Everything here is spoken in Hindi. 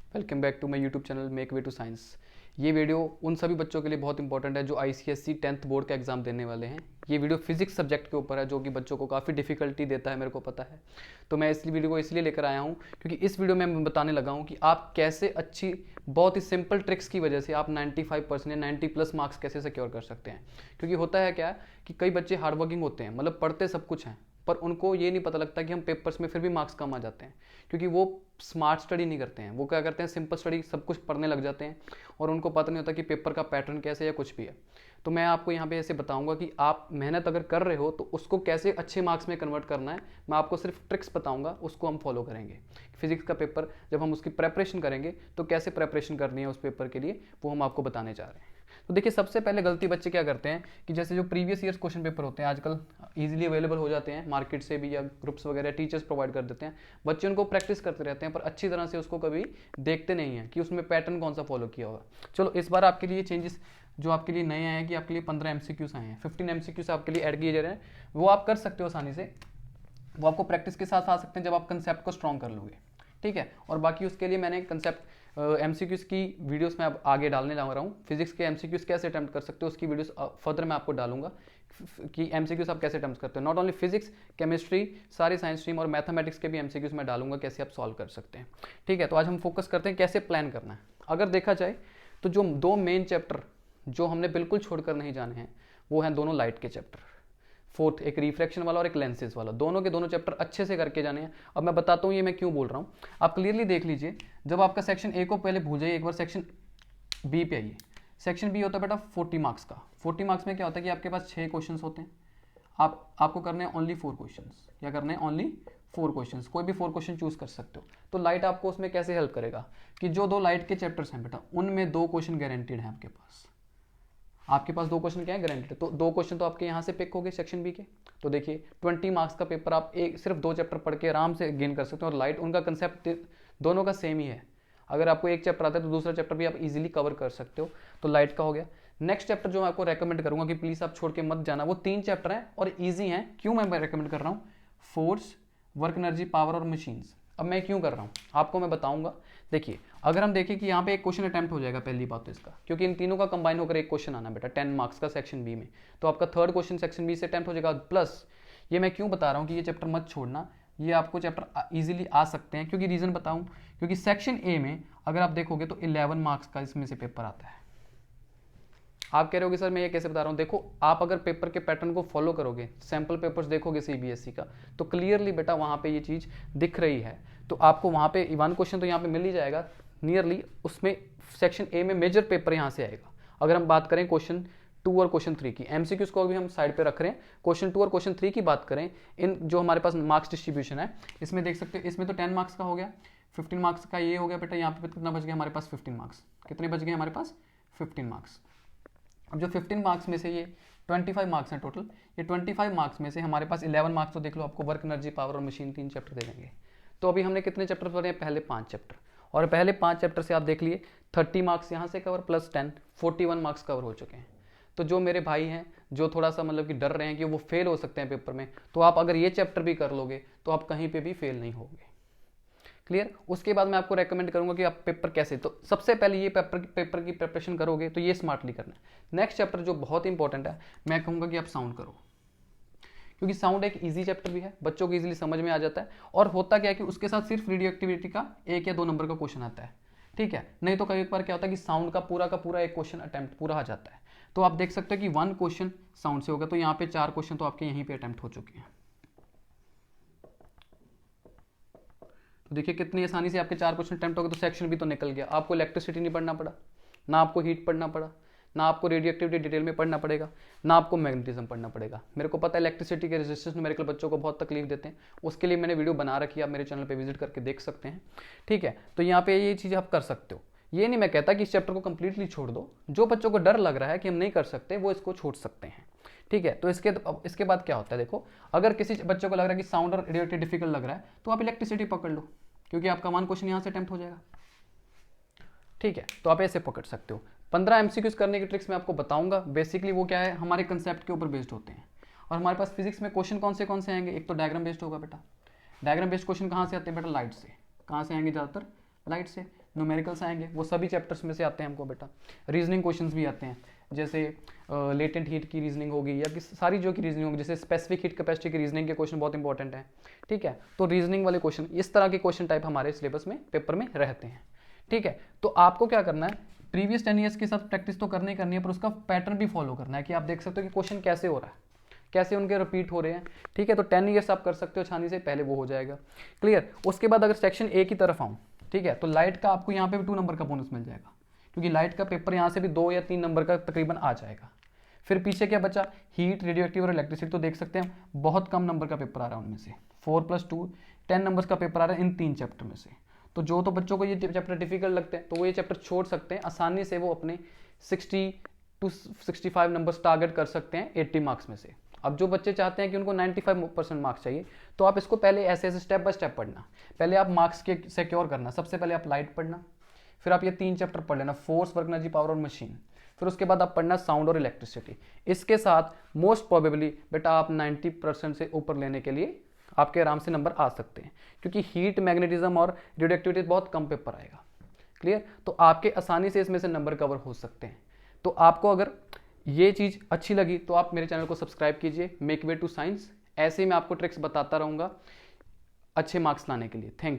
Welcome back to my YouTube channel make way to science. ये वीडियो उन सभी बच्चों के लिए बहुत इंपॉर्टेंट है जो आईसीएसई 10th बोर्ड का एग्जाम देने वाले हैं। ये वीडियो फिजिक्स सब्जेक्ट के ऊपर है जो कि बच्चों को काफ़ी डिफिकल्टी देता है, मेरे को पता है। तो मैं इस वीडियो को इसलिए लेकर आया हूँ क्योंकि इस वीडियो में मैं बताने लगा हूँ कि आप कैसे अच्छी बहुत ही सिंपल ट्रिक्स की वजह से आप 95% या 90+ मार्क्स कैसे सिक्योर कर सकते हैं। क्योंकि होता है क्या कि कई बच्चे हार्ड वर्किंग होते हैं, मतलब पढ़ते सब कुछ हैं, पर उनको ये नहीं पता लगता कि हम पेपर्स में फिर भी मार्क्स कम आ जाते हैं क्योंकि वो स्मार्ट स्टडी नहीं करते हैं। वो क्या करते हैं, सिंपल स्टडी सब कुछ पढ़ने लग जाते हैं और उनको पता नहीं होता कि पेपर का पैटर्न कैसे या कुछ भी है। तो मैं आपको यहाँ पे ऐसे बताऊंगा कि आप मेहनत अगर कर रहे हो तो उसको कैसे अच्छे मार्क्स में कन्वर्ट करना है। मैं आपको सिर्फ ट्रिक्स बताऊंगा, उसको हम फॉलो करेंगे। फिजिक्स का पेपर जब हम उसकी प्रेपरेशन करेंगे तो कैसे प्रेपरेशन करनी है उस पेपर के लिए, वो हम आपको बताने जा रहे हैं। तो देखिए, सबसे पहले गलती बच्चे क्या करते हैं कि जैसे जो प्रीवियस ईयर्स क्वेश्चन पेपर होते हैं आजकल इजीली अवेलेबल हो जाते हैं मार्केट से भी, या ग्रुप्स वगैरह टीचर्स प्रोवाइड कर देते हैं। बच्चे उनको प्रैक्टिस करते रहते हैं पर अच्छी तरह से उसको कभी देखते नहीं हैं कि उसमें पैटर्न कौन सा फॉलो किया होगा। चलो इस बार आपके लिए चेंजेस जो आपके लिए नए आए हैं कि आपके लिए 15 MCQs आए हैं, 15 MCQs आपके लिए ऐड किए जा रहे हैं। वो आप कर सकते हो आसानी से, वो आपको प्रैक्टिस के साथ आ सकते हैं जब आप कंसेप्ट को स्ट्रॉन्ग कर लोगे, ठीक है। और बाकी उसके लिए मैंने कंसेप्ट MCQs की वीडियोस में अब आगे डालने जा रहा हूँ। फिजिक्स के MCQs कैसे अटेम्प्ट कर सकते हो उसकी वीडियोस फर्दर मैं आपको डालूंगा कि MCQs आप कैसे अटेम्प्ट करते हो। नॉट ओनली फिजिक्स, केमिस्ट्री, सारी साइंस स्ट्रीम और मैथमेटिक्स के भी MCQs मैं डालूंगा कैसे आप सॉल्व कर सकते हैं, ठीक है। तो आज हम फोकस करते हैं कैसे प्लान करना है। अगर देखा जाए तो जो दो मेन चैप्टर जो हमने बिल्कुल छोड़कर नहीं जाने हैं वो हैं दोनों लाइट के चैप्टर। फोर्थ एक रिफ्रैक्शन वाला और एक लेंसेज वाला, दोनों के दोनों चैप्टर अच्छे से करके जाने हैं। अब मैं बताता हूँ ये मैं क्यों बोल रहा हूँ, आप क्लियरली देख लीजिए। जब आपका सेक्शन ए को पहले भूल जाइए, एक बार सेक्शन बी पे आइए। सेक्शन बी होता है बेटा 40 मार्क्स का। 40 मार्क्स में क्या होता है कि आपके पास 6 क्वेश्चन होते हैं, आपको करने हैं ओनली 4 क्वेश्चन। क्या करने हैं? ओनली 4 क्वेश्चन, कोई भी 4 क्वेश्चन चूज कर सकते हो। तो लाइट आपको उसमें कैसे हेल्प करेगा कि जो दो लाइट के चैप्टर्स हैं बेटा उनमें 2 क्वेश्चन गारंटीड हैं आपके पास। आपके पास 2 क्वेश्चन क्या है? गारंटेड। तो 2 क्वेश्चन तो आपके यहाँ से पिक हो गए सेक्शन बी के। तो देखिए 20 मार्क्स का पेपर आप सिर्फ 2 चैप्टर पढ़ के आराम से गेन कर सकते हो। और लाइट उनका कंसेप्ट दोनों का सेम ही है। अगर आपको एक चैप्टर आता है तो दूसरा चैप्टर भी आप इजीली कवर कर सकते हो। तो लाइट का हो गया। नेक्स्ट चैप्टर जो मैं आपको रेकमेंड करूंगा कि प्लीज आप छोड़ के मत जाना, वो 3 चैप्टर हैं और ईजी हैं। क्यों मैं रेकमेंड कर रहा हूँ? फोर्स, वर्क एनर्जी, पावर और मशीन्स। अब मैं क्यों कर रहा हूँ आपको मैं बताऊंगा। देखिए अगर हम देखें कि यहाँ पे एक क्वेश्चन अटेम्प्ट हो जाएगा, पहली बात तो इसका, क्योंकि इन तीनों का कंबाइन होकर एक क्वेश्चन आना बेटा 10 मार्क्स का सेक्शन बी में। तो आपका 3rd क्वेश्चन सेक्शन बी से अटेम्प्ट हो जाएगा। प्लस ये मैं क्यों बता रहा हूँ कि ये चैप्टर मत छोड़ना, ये आपको चैप्टर इजीली आ सकते हैं। क्योंकि रीजन बताऊँ, क्योंकि सेक्शन ए में अगर आप देखोगे तो 11 मार्क्स का इसमें से पेपर आता है। आप कह रहे होगे सर मैं ये कैसे बता रहा हूँ? देखो आप अगर पेपर के पैटर्न को फॉलो करोगे, सैंपल पेपर्स देखोगे CBSE का, तो क्लियरली बेटा वहाँ पे ये चीज़ दिख रही है। तो आपको वहाँ पे 1 क्वेश्चन तो यहाँ पे मिल ही जाएगा नियरली। उसमें सेक्शन ए में मेजर पेपर यहाँ से आएगा। अगर हम बात करें क्वेश्चन 2 और क्वेश्चन 3 की, MCQs को भी हम साइड पे रख रहे हैं, क्वेश्चन 2 और क्वेश्चन 3 की बात करें, इन जो हमारे पास मार्क्स डिस्ट्रीब्यूशन है इसमें देख सकते हो। इसमें तो 10 मार्क्स का हो गया, 15 मार्क्स का ये हो गया बेटा। यहाँ पे कितना बच गया हमारे पास? 15 मार्क्स। कितने बच गए हमारे पास? 15 मार्क्स। अब जो 15 मार्क्स में से ये 25 मार्क्स हैं टोटल, ये 25 मार्क्स में से हमारे पास 11 मार्क्स तो देख लो आपको वर्क एनर्जी, पावर और मशीन 3 चैप्टर दे देंगे। तो अभी हमने कितने चैप्टर पढ़े हैं? पहले 5 चैप्टर। और पहले 5 चैप्टर से आप देख लिए 30 मार्क्स यहाँ से कवर प्लस 10, 41 मार्क्स कवर हो चुके हैं। तो जो मेरे भाई हैं जो थोड़ा सा मतलब कि डर रहे हैं कि वो फेल हो सकते हैं पेपर में, तो आप अगर ये चैप्टर भी कर लोगे तो आप कहीं पर भी फेल नहीं होगे। क्लियर? उसके बाद मैं आपको रेकमेंड करूंगा कि आप पेपर कैसे, तो सबसे पहले ये पेपर की प्रिपरेशन करोगे तो ये स्मार्टली करना है। नेक्स्ट चैप्टर जो बहुत इंपॉर्टेंट है, मैं कहूंगा कि आप साउंड करो, क्योंकि साउंड एक इजी चैप्टर भी है, बच्चों को इजीली समझ में आ जाता है। और होता क्या है कि उसके साथ सिर्फ रेडियो एक्टिविटी का 1 या 2 नंबर का क्वेश्चन आता है, ठीक है। नहीं तो कई बार क्या होता है कि साउंड का पूरा एक क्वेश्चन अटेम्प्ट पूरा आ जाता है। तो आप देख सकते हो कि 1 क्वेश्चन साउंड से होगा, तो यहाँ पे 4 क्वेश्चन तो आपके यहीं पे अटेम्प्ट हो चुके हैं। तो देखिए कितनी आसानी से आपके 4 क्वेश्चन अटेम्प्ट हो गए। तो सेक्शन भी तो निकल गया। आपको इलेक्ट्रिसिटी नहीं पढ़ना पड़ा, ना आपको हीट पढ़ना पड़ा, ना आपको रेडियो एक्टिविटी डिटेल में पढ़ना पड़ेगा, ना आपको मैग्नेटिज्म पढ़ना पड़ेगा। मेरे को पता है इलेक्ट्रिसिटी के रेजिस्टेंस न्यूमेरिकल बच्चों को बहुत तकलीफ देते हैं, उसके लिए मैंने वीडियो बना रखी है, आप मेरे चैनल पे विजिट करके देख सकते हैं, ठीक है। तो यहाँ पे ये चीज़ आप कर सकते हो। ये नहीं मैं कहता कि इस चैप्टर को कंप्लीटली छोड़ दो। जो बच्चों को डर लग रहा है कि हम नहीं कर सकते वो इसको छोड़ सकते हैं, ठीक है। तो इसके बाद क्या होता है, देखो अगर किसी बच्चों को लग रहा है कि साउंड और रेडियो डिफिकल्ट लग रहा है तो आप इलेक्ट्रिसिटी पकड़ लो, क्योंकि आपका 1 क्वेश्चन यहाँ से अटेम्प्ट हो जाएगा, ठीक है। तो आप ऐसे पकड़ सकते हो। 15 MCQs करने की ट्रिक्स मैं आपको बताऊंगा। बेसिकली वो क्या है, हमारे कंसेप्ट के ऊपर बेस्ड होते हैं। और हमारे पास फिजिक्स में क्वेश्चन कौन से आएंगे? एक तो डायग्राम बेस्ड होगा बेटा। डायग्राम बेस्ड क्वेश्चन कहाँ से आते हैं बेटा? लाइट से। कहाँ से आएंगे ज़्यादातर? लाइट से। न्यूमेरिकल्स आएंगे, वो सभी चैप्टर्स में से आते हैं हमको बेटा। रीजनिंग क्वेश्चंस भी आते हैं, जैसे लेटेंट हीट की रीजनिंग होगी या सारी जो की रीजनिंग होगी, जैसे स्पेसिफिक हीट कैपेसिटी की रीजनिंग के क्वेश्चन बहुत इंपॉर्टेंट है, ठीक है। तो रीजनिंग वाले क्वेश्चन, इस तरह के क्वेश्चन टाइप हमारे सिलेबस में पेपर में रहते हैं, ठीक है। तो आपको क्या करना है, प्रीवियस 10 ईयर्स के साथ प्रैक्टिस तो करनी है, पर उसका पैटर्न भी फॉलो करना है कि आप देख सकते हो कि क्वेश्चन कैसे हो रहा है, कैसे उनके रिपीट हो रहे हैं, ठीक है। तो 10 ईयर्स आप कर सकते हो आसानी से, पहले वो हो जाएगा क्लियर। उसके बाद अगर सेक्शन ए की तरफ आऊँ, ठीक है, तो लाइट का आपको यहाँ पे भी 2 नंबर का बोनस मिल जाएगा, क्योंकि लाइट का पेपर यहाँ से भी 2 या 3 नंबर का तकरीबन आ जाएगा। फिर पीछे क्या बचा, हीट, रेडियो एक्टिव और इलेक्ट्रिसिटी, तो देख सकते हैं बहुत कम नंबर का पेपर आ रहा है उनमें से, 4+2 10 नंबर्स का पेपर आ रहा है इन 3 चैप्टर में से। तो जो तो बच्चों को ये चैप्टर डिफिकल्ट लगते हैं तो वो ये चैप्टर छोड़ सकते हैं, आसानी से वो अपने 60 to 65 नंबर्स टारगेट कर सकते हैं 80 मार्क्स में से। अब जो बच्चे चाहते हैं कि उनको 95% मार्क्स चाहिए, तो आप इसको पहले ऐसे ऐसे स्टेप बाय स्टेप पढ़ना। पहले आप मार्क्स के सिक्योर करना, सबसे पहले आप लाइट पढ़ना, फिर आप ये 3 चैप्टर पढ़ लेना, फोर्स, वर्क एनर्जी, पावर और मशीन। फिर उसके बाद आप पढ़ना साउंड और इलेक्ट्रिसिटी। इसके साथ मोस्ट प्रोबेबली बेटा आप 90% से ऊपर लेने के लिए आपके आराम से नंबर आ सकते हैं, क्योंकि हीट, मैग्नेटिज्म और रेडियो एक्टिविटी बहुत कम पेपर आएगा, क्लियर। तो आपके आसानी से इसमें से नंबर कवर हो सकते हैं। तो आपको अगर ये चीज़ अच्छी लगी तो आप मेरे चैनल को सब्सक्राइब कीजिए, मेक वे टू साइंस। ऐसे ही मैं आपको ट्रिक्स बताता रहूँगा अच्छे मार्क्स लाने के लिए। Thank you.